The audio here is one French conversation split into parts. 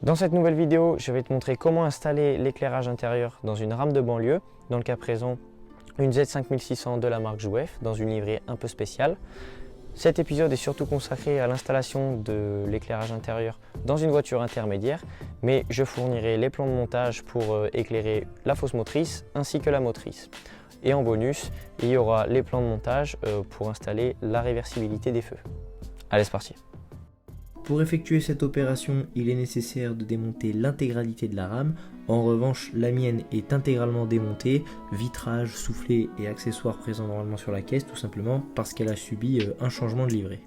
Dans cette nouvelle vidéo, je vais te montrer comment installer l'éclairage intérieur dans une rame de banlieue, dans le cas présent une Z5600 de la marque Jouef, dans une livrée un peu spéciale. Cet épisode est surtout consacré à l'installation de l'éclairage intérieur dans une voiture intermédiaire, mais je fournirai les plans de montage pour éclairer la fosse motrice ainsi que la motrice. Et en bonus, il y aura les plans de montage pour installer la réversibilité des feux. Allez, c'est parti! Pour effectuer cette opération, il est nécessaire de démonter l'intégralité de la rame. En revanche, la mienne est intégralement démontée, vitrage, soufflet et accessoires présents normalement sur la caisse, tout simplement parce qu'elle a subi un changement de livret.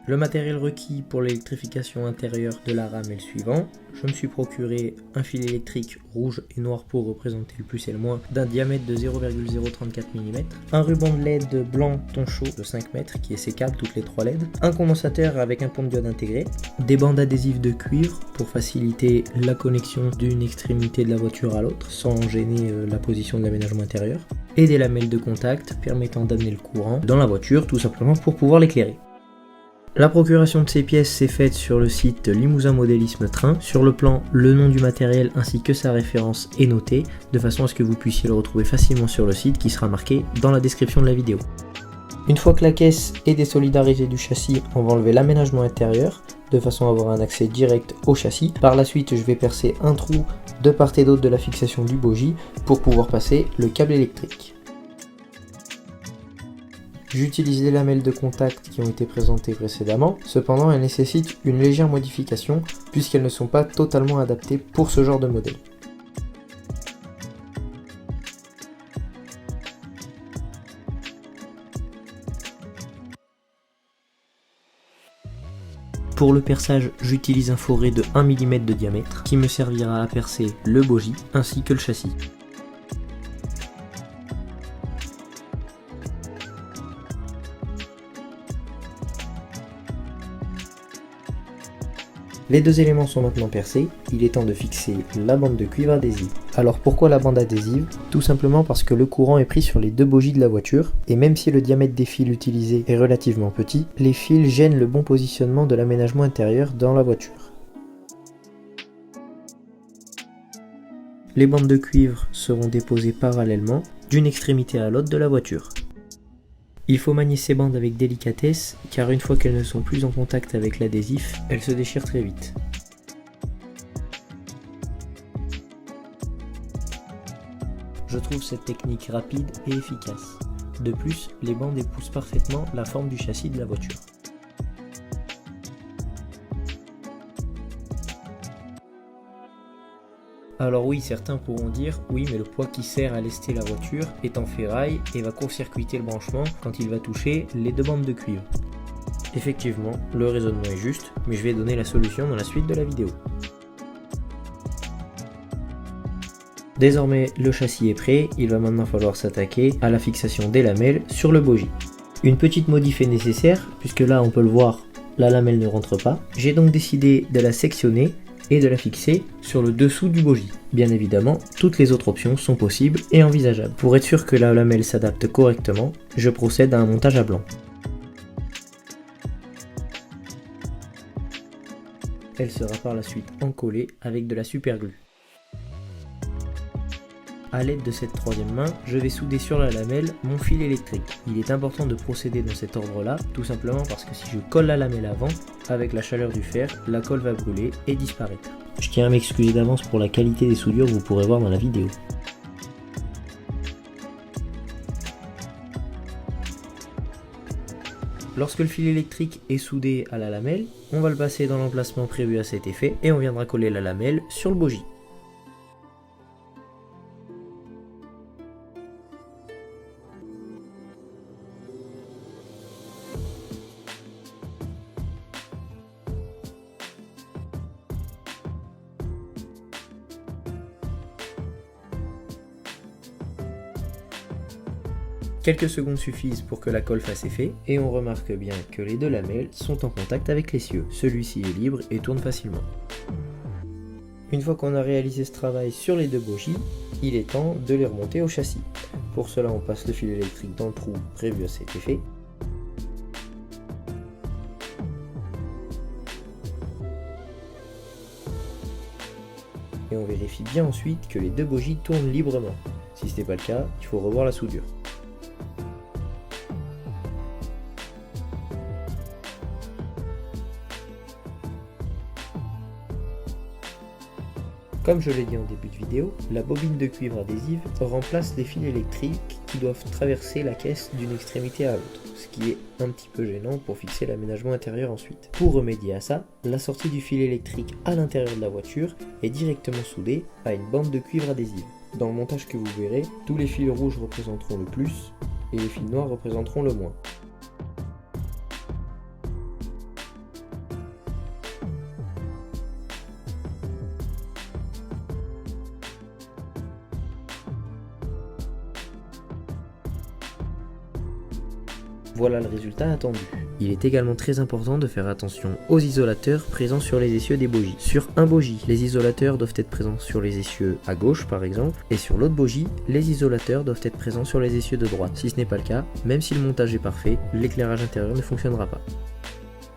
Le matériel requis pour l'électrification intérieure de la rame est le suivant. Je me suis procuré un fil électrique rouge et noir pour représenter le plus et le moins d'un diamètre de 0,034 mm, un ruban de LED blanc ton chaud de 5 mètres qui est sécable toutes les 3 LED, un condensateur avec un pont de diode intégré, des bandes adhésives de cuivre pour faciliter la connexion d'une extrémité de la voiture à l'autre sans gêner la position de l'aménagement intérieur, et des lamelles de contact permettant d'amener le courant dans la voiture tout simplement pour pouvoir l'éclairer. La procuration de ces pièces s'est faite sur le site Limousin Modélisme Train. Sur le plan, le nom du matériel ainsi que sa référence est noté, de façon à ce que vous puissiez le retrouver facilement sur le site qui sera marqué dans la description de la vidéo. Une fois que la caisse est désolidarisée du châssis, on va enlever l'aménagement intérieur, de façon à avoir un accès direct au châssis. Par la suite, je vais percer un trou de part et d'autre de la fixation du bogie pour pouvoir passer le câble électrique. J'utilise les lamelles de contact qui ont été présentées précédemment, cependant elles nécessitent une légère modification puisqu'elles ne sont pas totalement adaptées pour ce genre de modèle. Pour le perçage, j'utilise un foret de 1 mm de diamètre qui me servira à percer le bogie ainsi que le châssis. Les deux éléments sont maintenant percés, il est temps de fixer la bande de cuivre adhésive. Alors pourquoi la bande adhésive? Tout simplement parce que le courant est pris sur les deux bogies de la voiture, et même si le diamètre des fils utilisés est relativement petit, les fils gênent le bon positionnement de l'aménagement intérieur dans la voiture. Les bandes de cuivre seront déposées parallèlement d'une extrémité à l'autre de la voiture. Il faut manier ces bandes avec délicatesse, car une fois qu'elles ne sont plus en contact avec l'adhésif, elles se déchirent très vite. Je trouve cette technique rapide et efficace. De plus, les bandes épousent parfaitement la forme du châssis de la voiture. Alors oui, certains pourront dire, oui mais le poids qui sert à lester la voiture est en ferraille et va court-circuiter le branchement quand il va toucher les deux bandes de cuivre. Effectivement, le raisonnement est juste, mais je vais donner la solution dans la suite de la vidéo. Désormais, le châssis est prêt, il va maintenant falloir s'attaquer à la fixation des lamelles sur le bogie. Une petite modif est nécessaire, puisque là on peut le voir, la lamelle ne rentre pas. J'ai donc décidé de la sectionner et de la fixer sur le dessous du bogie. Bien évidemment, toutes les autres options sont possibles et envisageables. Pour être sûr que la lamelle s'adapte correctement, je procède à un montage à blanc. Elle sera par la suite encollée avec de la superglue. A l'aide de cette troisième main, je vais souder sur la lamelle mon fil électrique. Il est important de procéder dans cet ordre-là, tout simplement parce que si je colle la lamelle avant, avec la chaleur du fer, la colle va brûler et disparaître. Je tiens à m'excuser d'avance pour la qualité des soudures, vous pourrez voir dans la vidéo. Lorsque le fil électrique est soudé à la lamelle, on va le passer dans l'emplacement prévu à cet effet et on viendra coller la lamelle sur le bogie. Quelques secondes suffisent pour que la colle fasse effet et on remarque bien que les deux lamelles sont en contact avec l'essieu. Celui-ci est libre et tourne facilement. Une fois qu'on a réalisé ce travail sur les deux bogies, il est temps de les remonter au châssis. Pour cela, on passe le fil électrique dans le trou prévu à cet effet. et on vérifie bien ensuite que les deux bogies tournent librement. Si ce n'est pas le cas, il faut revoir la soudure. Comme je l'ai dit en début de vidéo, la bobine de cuivre adhésive remplace les fils électriques qui doivent traverser la caisse d'une extrémité à l'autre, ce qui est un petit peu gênant pour fixer l'aménagement intérieur ensuite. Pour remédier à ça, la sortie du fil électrique à l'intérieur de la voiture est directement soudée à une bande de cuivre adhésive. Dans le montage que vous verrez, tous les fils rouges représenteront le plus et les fils noirs représenteront le moins. Voilà le résultat attendu. Il est également très important de faire attention aux isolateurs présents sur les essieux des bogies. Sur un bogie, les isolateurs doivent être présents sur les essieux à gauche par exemple, et sur l'autre bogie, les isolateurs doivent être présents sur les essieux de droite. Si ce n'est pas le cas, même si le montage est parfait, l'éclairage intérieur ne fonctionnera pas.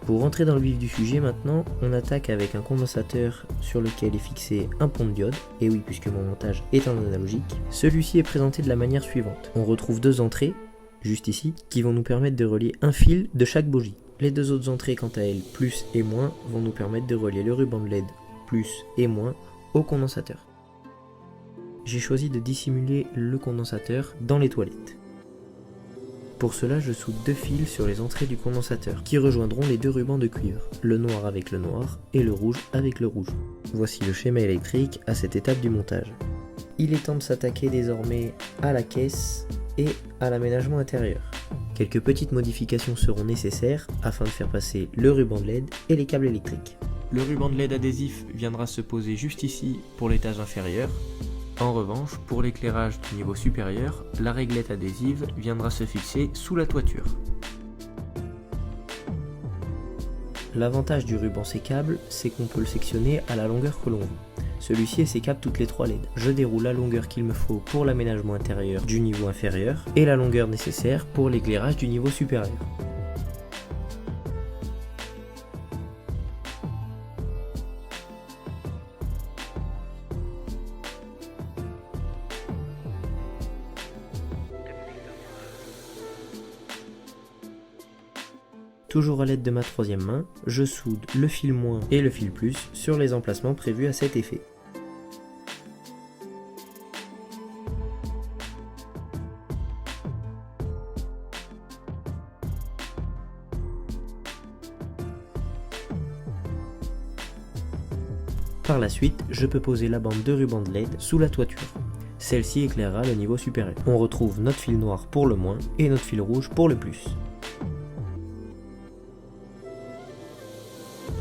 Pour rentrer dans le vif du sujet maintenant, on attaque avec un condensateur sur lequel est fixé un pont de diode, et oui puisque mon montage est en analogique. Celui-ci est présenté de la manière suivante. On retrouve deux entrées, juste ici, qui vont nous permettre de relier un fil de chaque bogie. Les deux autres entrées quant à elles, plus et moins, vont nous permettre de relier le ruban de LED plus et moins au condensateur. J'ai choisi de dissimuler le condensateur dans les toilettes. Pour cela, je soude deux fils sur les entrées du condensateur, qui rejoindront les deux rubans de cuivre, le noir avec le noir et le rouge avec le rouge. Voici le schéma électrique à cette étape du montage. Il est temps de s'attaquer désormais à la caisse et à l'aménagement intérieur. Quelques petites modifications seront nécessaires afin de faire passer le ruban de LED et les câbles électriques. Le ruban de LED adhésif viendra se poser juste ici pour l'étage inférieur. En revanche, pour l'éclairage du niveau supérieur, la réglette adhésive viendra se fixer sous la toiture. L'avantage du ruban sécable, c'est qu'on peut le sectionner à la longueur que l'on veut. Celui-ci est sécable toutes les 3 LED. Je déroule la longueur qu'il me faut pour l'aménagement intérieur du niveau inférieur et la longueur nécessaire pour l'éclairage du niveau supérieur. Toujours à l'aide de ma troisième main, je soude le fil moins et le fil plus sur les emplacements prévus à cet effet. Par la suite, je peux poser la bande de ruban de LED sous la toiture. Celle-ci éclairera le niveau supérieur. On retrouve notre fil noir pour le moins et notre fil rouge pour le plus.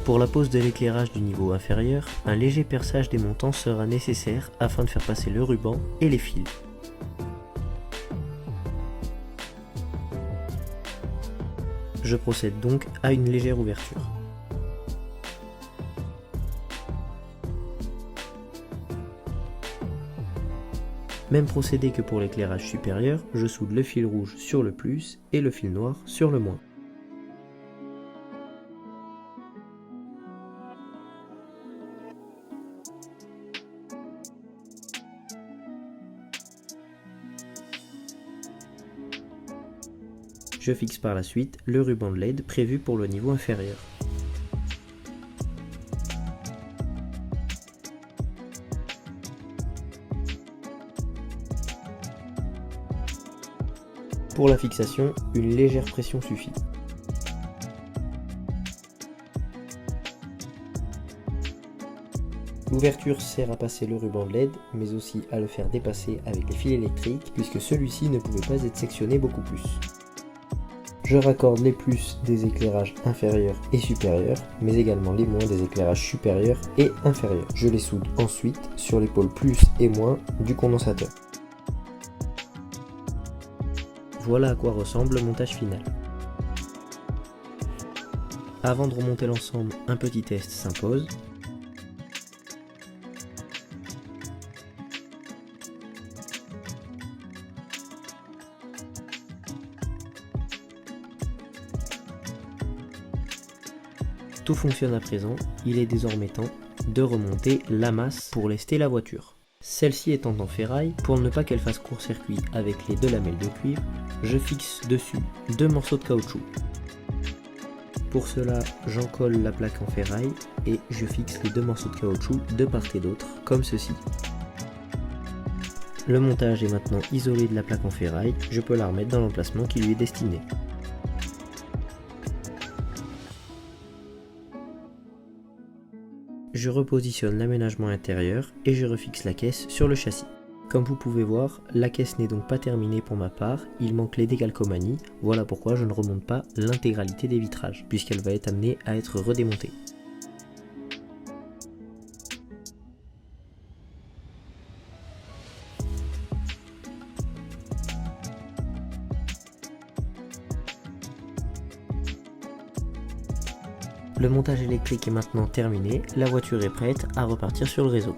Pour la pose de l'éclairage du niveau inférieur, un léger perçage des montants sera nécessaire afin de faire passer le ruban et les fils. Je procède donc à une légère ouverture. Même procédé que pour l'éclairage supérieur, je soude le fil rouge sur le plus et le fil noir sur le moins. Je fixe par la suite le ruban de LED prévu pour le niveau inférieur. Pour la fixation, une légère pression suffit. L'ouverture sert à passer le ruban de LED, mais aussi à le faire dépasser avec les fils électriques, puisque celui-ci ne pouvait pas être sectionné beaucoup plus. Je raccorde les plus des éclairages inférieurs et supérieurs, mais également les moins des éclairages supérieurs et inférieurs. Je les soude ensuite sur les pôles plus et moins du condensateur. Voilà à quoi ressemble le montage final. Avant de remonter l'ensemble, un petit test s'impose. Tout fonctionne à présent, il est désormais temps de remonter la masse pour lester la voiture. Celle-ci étant en ferraille, pour ne pas qu'elle fasse court-circuit avec les 2 lamelles de cuivre, je fixe dessus 2 morceaux de caoutchouc. Pour cela, j'encolle la plaque en ferraille et je fixe les 2 morceaux de caoutchouc de part et d'autre, comme ceci. Le montage est maintenant isolé de la plaque en ferraille, je peux la remettre dans l'emplacement qui lui est destiné. Je repositionne l'aménagement intérieur et je refixe la caisse sur le châssis. Comme vous pouvez voir, la caisse n'est donc pas terminée pour ma part, il manque les décalcomanies, voilà pourquoi je ne remonte pas l'intégralité des vitrages, puisqu'elle va être amenée à être redémontée. Le montage électrique est maintenant terminé, la voiture est prête à repartir sur le réseau.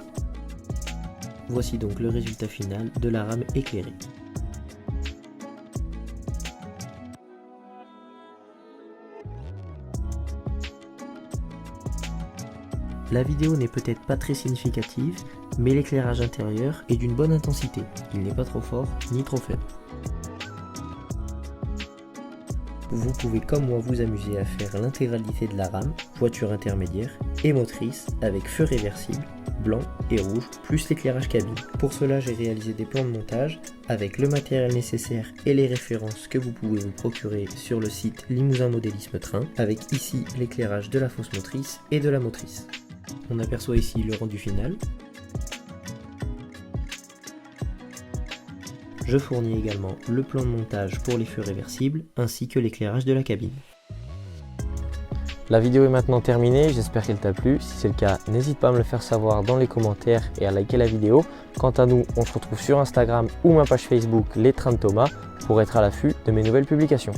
Voici donc le résultat final de la rame éclairée. La vidéo n'est peut-être pas très significative, mais l'éclairage intérieur est d'une bonne intensité. Il n'est pas trop fort ni trop faible. Vous pouvez comme moi vous amuser à faire l'intégralité de la rame, voiture intermédiaire et motrice avec feu réversible, blanc et rouge, plus l'éclairage cabine. Pour cela, j'ai réalisé des plans de montage avec le matériel nécessaire et les références que vous pouvez vous procurer sur le site Limousin Modélisme Train, avec ici l'éclairage de la fosse motrice et de la motrice. On aperçoit ici le rendu final. Je fournis également le plan de montage pour les feux réversibles ainsi que l'éclairage de la cabine. La vidéo est maintenant terminée, j'espère qu'elle t'a plu. Si c'est le cas, n'hésite pas à me le faire savoir dans les commentaires et à liker la vidéo. Quant à nous, on se retrouve sur Instagram ou ma page Facebook Les Trains de Thomas pour être à l'affût de mes nouvelles publications.